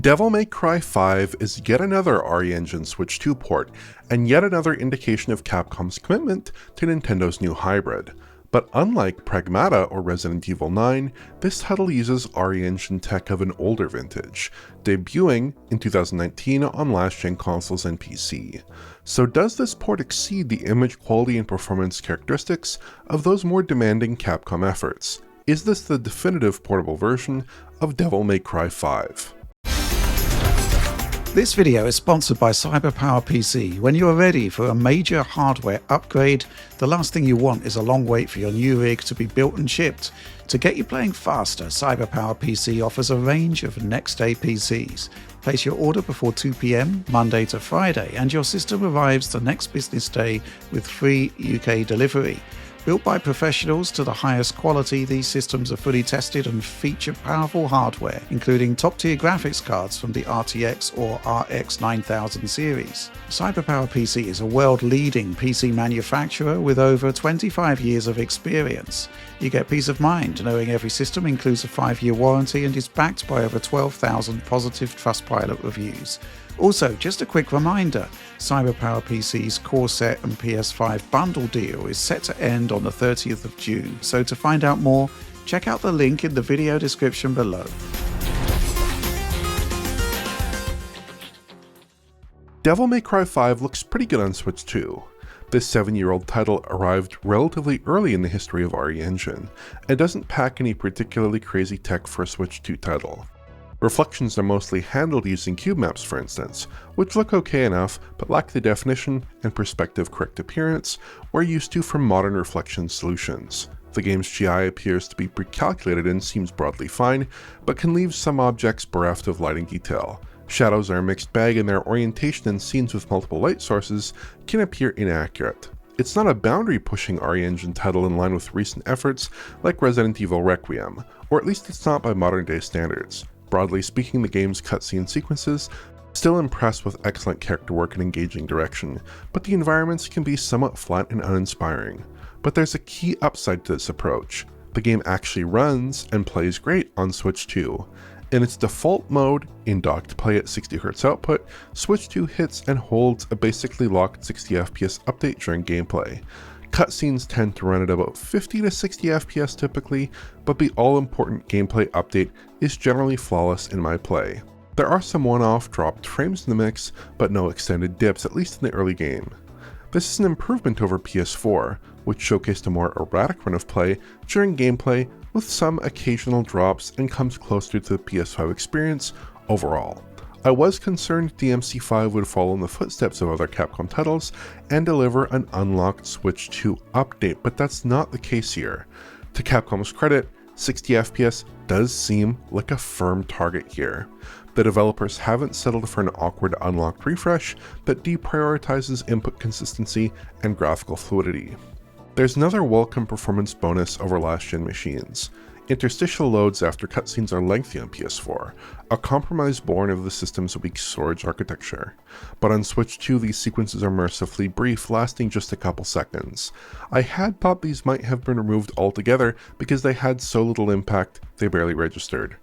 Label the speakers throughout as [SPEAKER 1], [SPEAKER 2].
[SPEAKER 1] Devil May Cry 5 is yet another RE Engine Switch 2 port, and yet another indication of Capcom's commitment to Nintendo's new hybrid. But unlike Pragmata or Resident Evil 9, this title uses RE Engine tech of an older vintage, debuting in 2019 on last-gen consoles and PC. So does this port exceed the image quality and performance characteristics of those more demanding Capcom efforts? Is this the definitive portable version of Devil May Cry 5?
[SPEAKER 2] This video is sponsored by CyberPowerPC. When you are ready for a major hardware upgrade, the last thing you want is a long wait for your new rig to be built and shipped. To get you playing faster, CyberPowerPC offers a range of next-day PCs. Place your order before 2 PM, Monday to Friday, and your system arrives the next business day with free UK delivery. Built by professionals to the highest quality, these systems are fully tested and feature powerful hardware, including top-tier graphics cards from the RTX or RX 9000 series. CyberPowerPC is a world-leading PC manufacturer with over 25 years of experience. You get peace of mind knowing every system includes a 5-year warranty and is backed by over 12,000 positive Trustpilot reviews. Also, just a quick reminder, CyberPowerPC's Core Set and PS5 bundle deal is set to end on the 30th of June, so to find out more, check out the link in the video description below.
[SPEAKER 1] Devil May Cry 5 looks pretty good on Switch 2. This 7-year-old title arrived relatively early in the history of RE Engine, and doesn't pack any particularly crazy tech for a Switch 2 title. Reflections are mostly handled using cube maps, for instance, which look okay enough but lack the definition and perspective-correct appearance we're used to from modern reflection solutions. The game's GI appears to be pre-calculated and seems broadly fine, but can leave some objects bereft of lighting detail. Shadows are a mixed bag, and their orientation in scenes with multiple light sources can appear inaccurate. It's not a boundary-pushing RE Engine title in line with recent efforts like Resident Evil Requiem, or at least it's not by modern-day standards. Broadly speaking, the game's cutscene sequences still impress with excellent character work and engaging direction, but the environments can be somewhat flat and uninspiring. But there's a key upside to this approach. The game actually runs and plays great on Switch 2. In its default mode, in docked play at 60Hz output, Switch 2 hits and holds a basically locked 60 FPS update during gameplay. Cutscenes tend to run at about 50 to 60 FPS typically, but the all-important gameplay update is generally flawless in my play. There are some one-off dropped frames in the mix, but no extended dips, at least in the early game. This is an improvement over PS4, which showcased a more erratic run of play during gameplay with some occasional drops and comes closer to the PS5 experience overall. I was concerned DMC5 would follow in the footsteps of other Capcom titles and deliver an unlocked Switch 2 update, but that's not the case here. To Capcom's credit, 60 FPS does seem like a firm target here. The developers haven't settled for an awkward unlocked refresh that deprioritizes input consistency and graphical fluidity. There's another welcome performance bonus over last-gen machines. Interstitial loads after cutscenes are lengthy on PS4, a compromise born of the system's weak storage architecture. But on Switch 2, these sequences are mercifully brief, lasting just a couple seconds. I had thought these might have been removed altogether because they had so little impact they barely registered.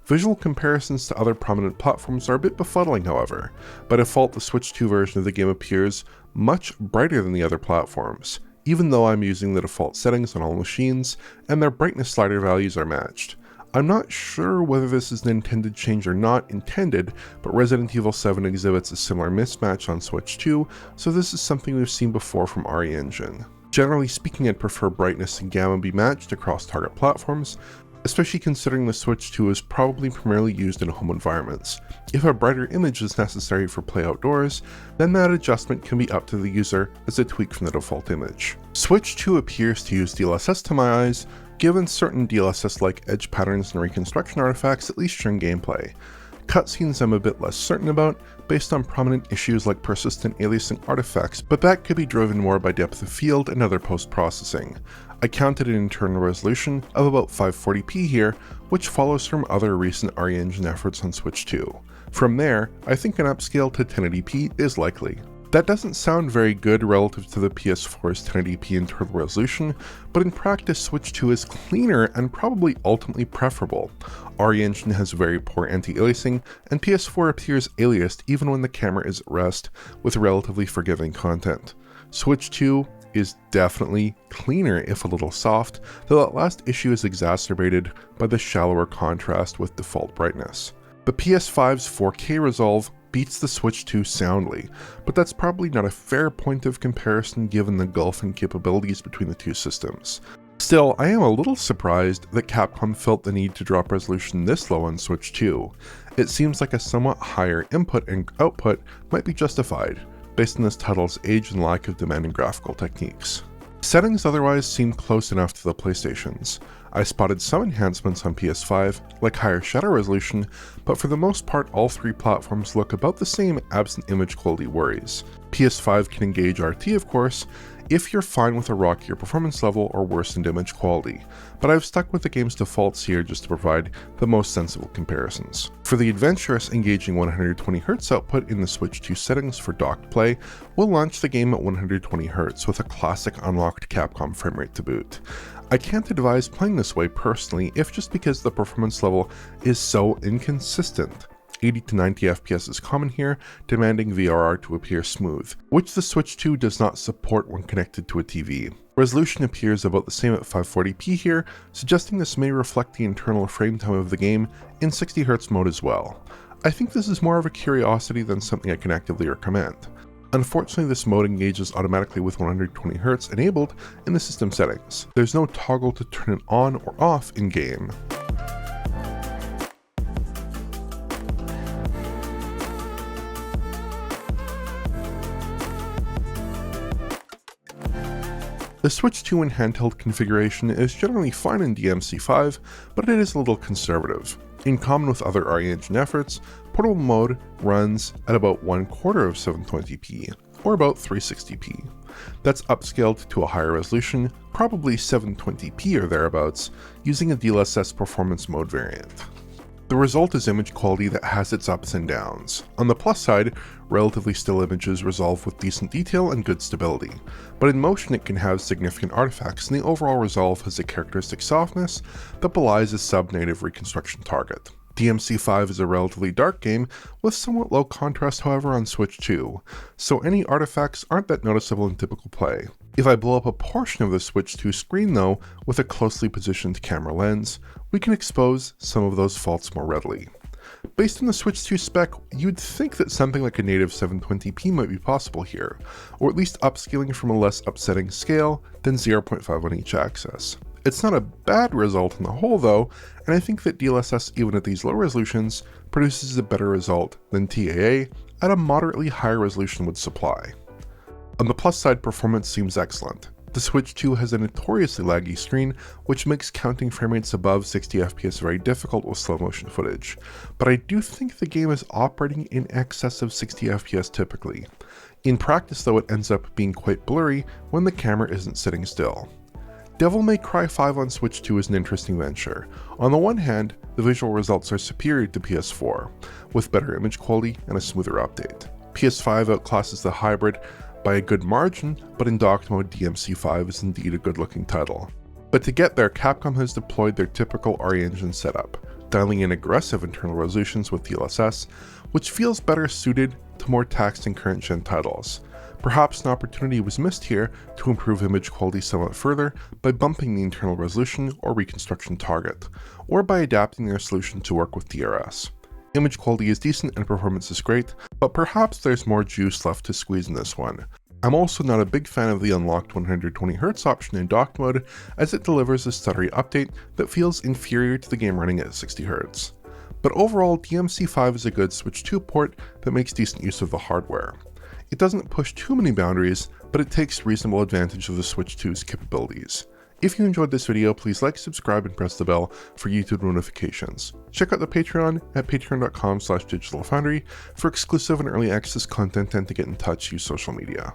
[SPEAKER 1] Visual comparisons to other prominent platforms are a bit befuddling, however. By default, the Switch 2 version of the game appears much brighter than the other platforms, even though I'm using the default settings on all machines, and their brightness slider values are matched. I'm not sure whether this is an intended change or not intended, but Resident Evil 7 exhibits a similar mismatch on Switch 2, so this is something we've seen before from RE Engine. Generally speaking, I'd prefer brightness and gamma be matched across target platforms, especially considering the Switch 2 is probably primarily used in home environments. If a brighter image is necessary for play outdoors, then that adjustment can be up to the user as a tweak from the default image. Switch 2 appears to use DLSS to my eyes, given certain DLSS-like edge patterns and reconstruction artifacts, at least during gameplay. Cutscenes I'm a bit less certain about, based on prominent issues like persistent aliasing artifacts, but that could be driven more by depth of field and other post-processing. I counted an internal resolution of about 540p here, which follows from other recent RE Engine efforts on Switch 2. From there, I think an upscale to 1080p is likely. That doesn't sound very good relative to the PS4's 1080p internal resolution, but in practice Switch 2 is cleaner and probably ultimately preferable. RE Engine has very poor anti-aliasing, and PS4 appears aliased even when the camera is at rest, with relatively forgiving content. Switch 2 is definitely cleaner if a little soft, though that last issue is exacerbated by the shallower contrast with default brightness. The PS5's 4K resolve beats the Switch 2 soundly, but that's probably not a fair point of comparison given the gulf in capabilities between the two systems. Still, I am a little surprised that Capcom felt the need to drop resolution this low on Switch 2. It seems like a somewhat higher input and output might be justified, based on this title's age and lack of demanding graphical techniques. Settings otherwise seem close enough to the PlayStation's. I spotted some enhancements on PS5, like higher shutter resolution, but for the most part all three platforms look about the same absent image quality worries. PS5 can engage RT of course, if you're fine with a rockier performance level or worsened image quality, but I've stuck with the game's defaults here just to provide the most sensible comparisons. For the adventurous, engaging 120Hz output in the Switch 2 settings for docked play, we'll launch the game at 120Hz with a classic unlocked Capcom framerate to boot. I can't advise playing this way personally, if just because the performance level is so inconsistent. 80 to 90 FPS is common here, demanding VRR to appear smooth, which the Switch 2 does not support when connected to a TV. Resolution appears about the same at 540p here, suggesting this may reflect the internal frame time of the game in 60Hz mode as well. I think this is more of a curiosity than something I can actively recommend. Unfortunately, this mode engages automatically with 120Hz enabled in the system settings. There's no toggle to turn it on or off in-game. The Switch 2 in handheld configuration is generally fine in DMC5, but it is a little conservative. In common with other RE Engine efforts, portable mode runs at about 1/4 of 720p, or about 360p. That's upscaled to a higher resolution, probably 720p or thereabouts, using a DLSS performance mode variant. The result is image quality that has its ups and downs. On the plus side, relatively still images resolve with decent detail and good stability, but in motion it can have significant artifacts, and the overall resolve has a characteristic softness that belies a sub-native reconstruction target. DMC5 is a relatively dark game, with somewhat low contrast however on Switch 2, so any artifacts aren't that noticeable in typical play. If I blow up a portion of the Switch 2 screen though, with a closely positioned camera lens, we can expose some of those faults more readily. Based on the Switch 2 spec, you'd think that something like a native 720p might be possible here, or at least upscaling from a less upsetting scale than 0.5 on each axis. It's not a bad result on the whole though, and I think that DLSS even at these low resolutions produces a better result than TAA at a moderately higher resolution would supply. On the plus side, performance seems excellent. The Switch 2 has a notoriously laggy screen, which makes counting frame rates above 60 FPS very difficult with slow motion footage, but I do think the game is operating in excess of 60 FPS typically. In practice though, it ends up being quite blurry when the camera isn't sitting still. Devil May Cry 5 on Switch 2 is an interesting venture. On the one hand, the visual results are superior to PS4, with better image quality and a smoother update. PS5 outclasses the hybrid by a good margin, but in docked mode DMC5 is indeed a good looking title. But to get there, Capcom has deployed their typical RE Engine setup, dialing in aggressive internal resolutions with DLSS, which feels better suited to more taxing current gen titles. Perhaps an opportunity was missed here to improve image quality somewhat further by bumping the internal resolution or reconstruction target, or by adapting their solution to work with DRS. Image quality is decent and performance is great, but perhaps there's more juice left to squeeze in this one. I'm also not a big fan of the unlocked 120Hz option in docked mode, as it delivers a stuttery update that feels inferior to the game running at 60Hz. But overall, DMC5 is a good Switch 2 port that makes decent use of the hardware. It doesn't push too many boundaries, but it takes reasonable advantage of the Switch 2's capabilities. If you enjoyed this video, please like, subscribe, and press the bell for YouTube notifications. Check out the Patreon at patreon.com/digitalfoundry for exclusive and early access content, and to get in touch, use social media.